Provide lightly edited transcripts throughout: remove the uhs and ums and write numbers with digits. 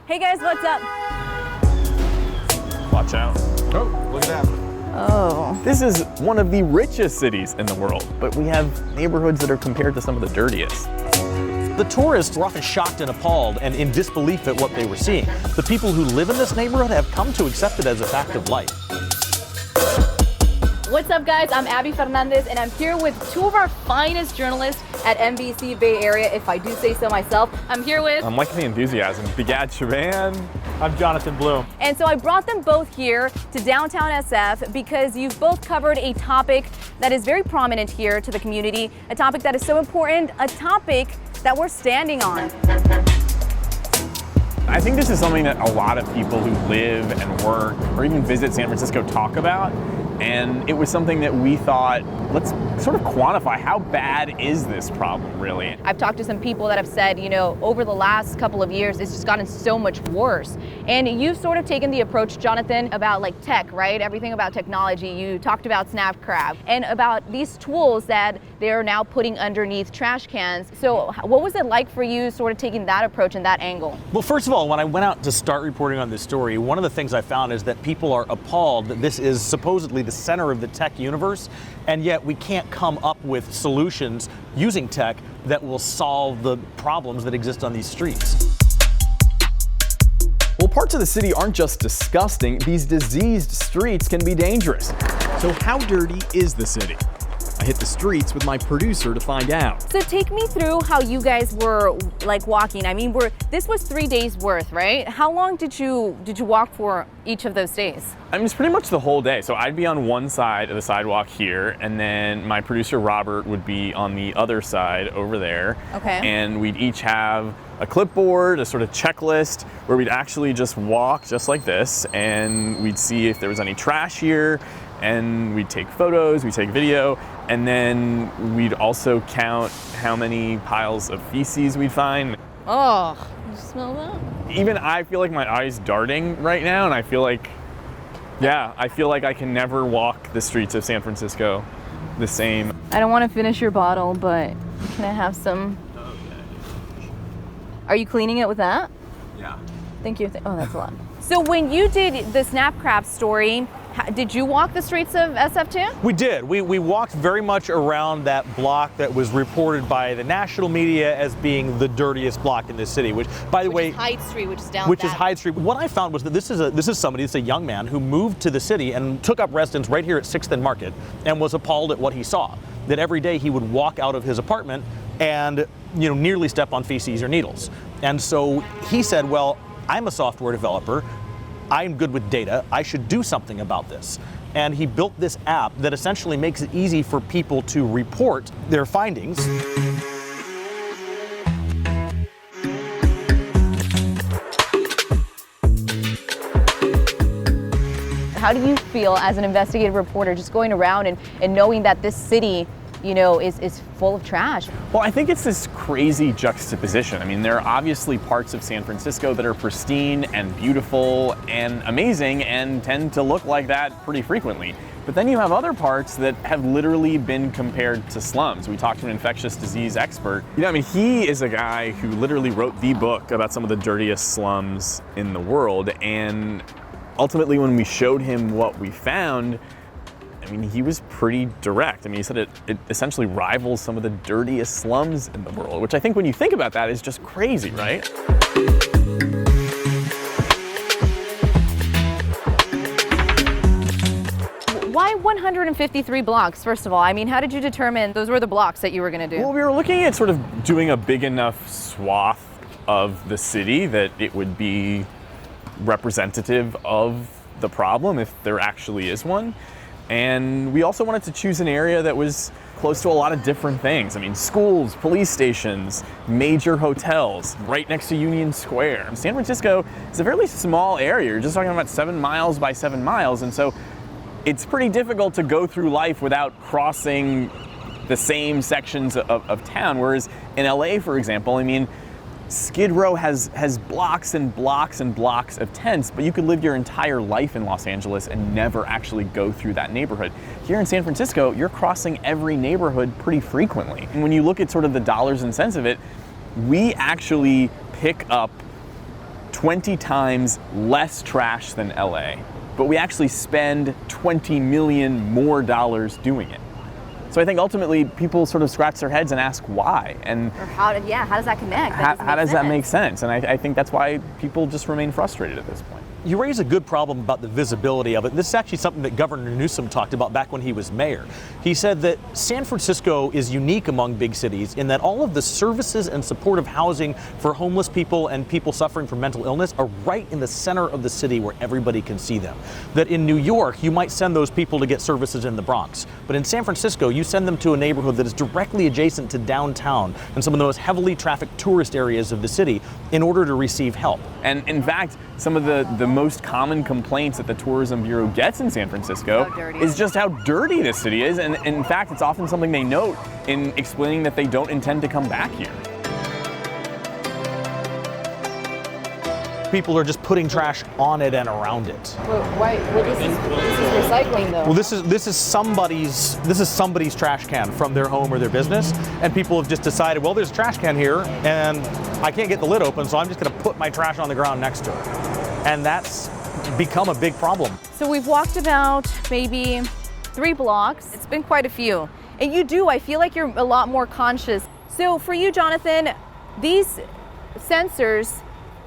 Hey guys, what's up? Watch out. Oh, look at that. Oh. This is one of the richest cities in the world, but we have neighborhoods that are compared to some of the dirtiest. The tourists were often shocked and appalled and in disbelief at what they were seeing. The people who live in this neighborhood have come to accept it as a fact of life. What's up guys, I'm Abbey Fernández and I'm here with two of our finest journalists at NBC Bay Area, if I do say so myself. I'm here with... I'm liking the enthusiasm. Bigad, Shaban. I'm Jonathan Bloom. And so I brought them both here to downtown SF because you've both covered a topic that is very prominent here to the community, a topic that is so important, a topic that we're standing on. I think this is something that a lot of people who live and work or even visit San Francisco talk about. And it was something that we thought, let's sort of quantify how bad is this problem really? I've talked to some people that have said, you know, over the last couple of years, it's just gotten so much worse. And you've sort of taken the approach, Jonathan, about like tech, right? Everything about technology. You talked about Snap Crab and about these tools that they're now putting underneath trash cans. So what was it like for you sort of taking that approach and that angle? Well, first of all, when I went out to start reporting on this story, one of the things I found is that people are appalled that this is supposedly the center of the tech universe, and yet we can't come up with solutions using tech that will solve the problems that exist on these streets. Well, parts of the city aren't just disgusting, these diseased streets can be dangerous. So how dirty is the city? I hit the streets with my producer to find out. So take me through how you guys were like walking. I mean, this was 3 days worth, right? How long did you walk for each of those days? I mean, it's pretty much the whole day. So I'd be on one side of the sidewalk here, and then my producer Robert would be on the other side over there. Okay. And we'd each have a clipboard, a sort of checklist, where we'd actually just walk just like this, and we'd see if there was any trash here, and we'd take photos, we'd take video, and then we'd also count how many piles of feces we'd find. Oh, you smell that? Even I feel like my eye's darting right now, and I feel like, yeah, I feel like I can never walk the streets of San Francisco the same. I don't want to finish your bottle, but can I have some? Okay. Are you cleaning it with that? Yeah. Thank you. Oh, that's a lot. So when you did the Snap Crab story, did you walk the streets of SF too? We did. We walked very much around that block that was reported by the national media as being the dirtiest block in this city, which, by the way, is Hyde Street, which is down. Which is Hyde Street. What I found was that this is somebody, it's a young man who moved to the city and took up residence right here at 6th and Market and was appalled at what he saw. That every day he would walk out of his apartment and, you know, nearly step on feces or needles. And so he said, well, I'm a software developer. I'm good with data, I should do something about this. And he built this app that essentially makes it easy for people to report their findings. How do you feel as an investigative reporter just going around and knowing that this city, you know, is full of trash? Well, I think it's this crazy juxtaposition. I mean, there are obviously parts of San Francisco that are pristine and beautiful and amazing and tend to look like that pretty frequently. But then you have other parts that have literally been compared to slums. We talked to an infectious disease expert. You know, I mean, he is a guy who literally wrote the book about some of the dirtiest slums in the world. And ultimately, when we showed him what we found, I mean, he was pretty direct. I mean, he said it essentially rivals some of the dirtiest slums in the world, which I think when you think about that is just crazy, right? Why 153 blocks, first of all? I mean, how did you determine those were the blocks that you were going to do? Well, we were looking at sort of doing a big enough swath of the city that it would be representative of the problem, if there actually is one. And we also wanted to choose an area that was close to a lot of different things. I mean, schools, police stations, major hotels, right next to Union Square. San Francisco is a fairly small area. You're just talking about 7 miles by 7 miles. And so it's pretty difficult to go through life without crossing the same sections of town. Whereas in LA, for example, I mean, Skid Row has blocks and blocks and blocks of tents, but you could live your entire life in Los Angeles and never actually go through that neighborhood. Here in San Francisco, you're crossing every neighborhood pretty frequently. And when you look at sort of the dollars and cents of it, we actually pick up 20 times less trash than LA, but we actually spend 20 million more dollars doing it. So I think ultimately people sort of scratch their heads and ask why. And Or how does that connect? How does that make sense? And I think that's why people just remain frustrated at this point. You raise a good problem about the visibility of it. This is actually something that Governor Newsom talked about back when he was mayor. He said that San Francisco is unique among big cities in that all of the services and supportive housing for homeless people and people suffering from mental illness are right in the center of the city where everybody can see them. That in New York, you might send those people to get services in the Bronx. But in San Francisco, you send them to a neighborhood that is directly adjacent to downtown and some of the most heavily trafficked tourist areas of the city in order to receive help. And in fact, some of the most common complaints that the Tourism Bureau gets in San Francisco is just how dirty this city is. And in fact, it's often something they note in explaining that they don't intend to come back here. People are just putting trash on it and around it. Well, this is recycling though. Well, this is somebody's trash can from their home or their business, and people have just decided, well, there's a trash can here, and I can't get the lid open, so I'm just going to put my trash on the ground next to it, and that's become a big problem. So we've walked about maybe 3 blocks. It's been quite a few, and I feel like you're a lot more conscious. So for you, Jonathan, these sensors,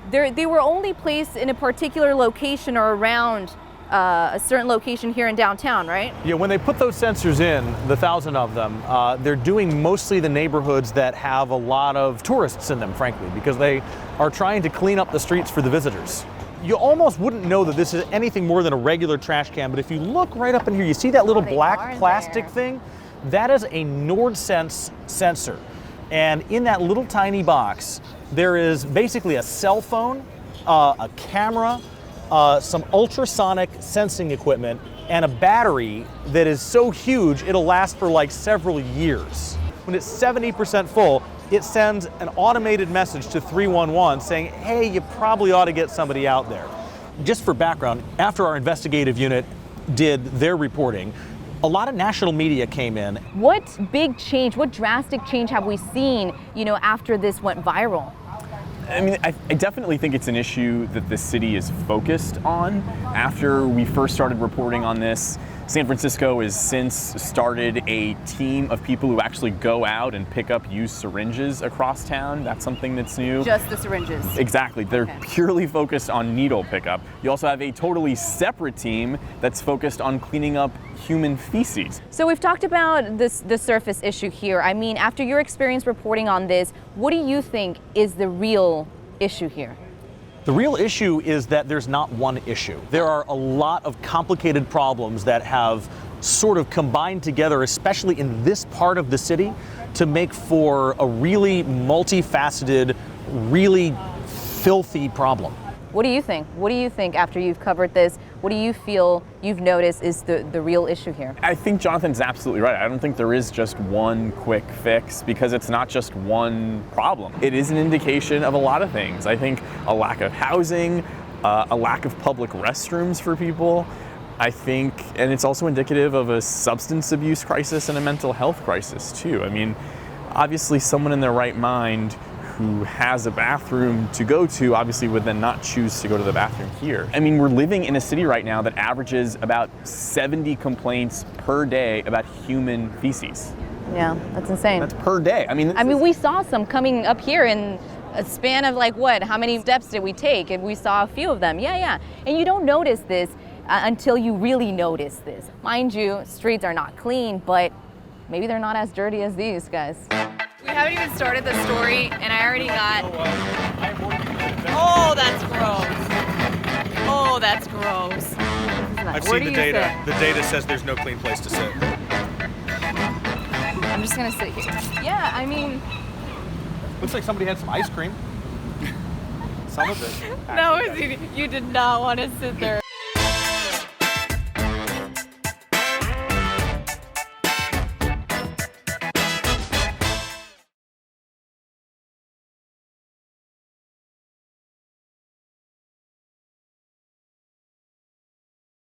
they were only placed in a particular location or around a certain location here in downtown, right? Yeah, when they put those sensors in, the 1,000 of them, they're doing mostly the neighborhoods that have a lot of tourists in them, frankly, because they are trying to clean up the streets for the visitors. You almost wouldn't know that this is anything more than a regular trash can, but if you look right up in here, you see that little black plastic thing? That is a NordSense sensor. And in that little tiny box, there is basically a cell phone, a camera, some ultrasonic sensing equipment, and a battery that is so huge it'll last for like several years. When it's 70% full, it sends an automated message to 311 saying, hey, you probably ought to get somebody out there. Just for background, after our investigative unit did their reporting, a lot of national media came in. What big change, what drastic change have we seen, after this went viral? I mean, I definitely think it's an issue that the city is focused on. After we first started reporting on this, San Francisco has since started a team of people who actually go out and pick up used syringes across town. That's something that's new. Just the syringes? Exactly. They're purely focused on needle pickup. You also have a totally separate team that's focused on cleaning up human feces. So we've talked about the surface issue here. I mean, after your experience reporting on this, what do you think is the real issue here? The real issue is that there's not one issue. There are a lot of complicated problems that have sort of combined together, especially in this part of the city, to make for a really multifaceted, really filthy problem. What do you think? What do you think after you've covered this? What do you feel you've noticed is the real issue here? I think Jonathan's absolutely right. I don't think there is just one quick fix because it's not just one problem. It is an indication of a lot of things. I think a lack of housing, a lack of public restrooms for people. I think, and it's also indicative of a substance abuse crisis and a mental health crisis too. I mean, obviously someone in their right mind who has a bathroom to go to obviously would then not choose to go to the bathroom here. I mean, we're living in a city right now that averages about 70 complaints per day about human feces. Yeah, that's insane. That's per day. I mean, we saw some coming up here in a span of like what? How many steps did we take? And we saw a few of them. Yeah. And you don't notice this until you really notice this. Mind you, streets are not clean, but maybe they're not as dirty as these guys. We haven't even started the story, and I already got... Oh, that's gross. Oh, that's gross. I've seen the data. The data says there's no clean place to sit. I'm just gonna sit here. Yeah, I mean... Looks like somebody had some ice cream. Some of it. No, you did not want to sit there.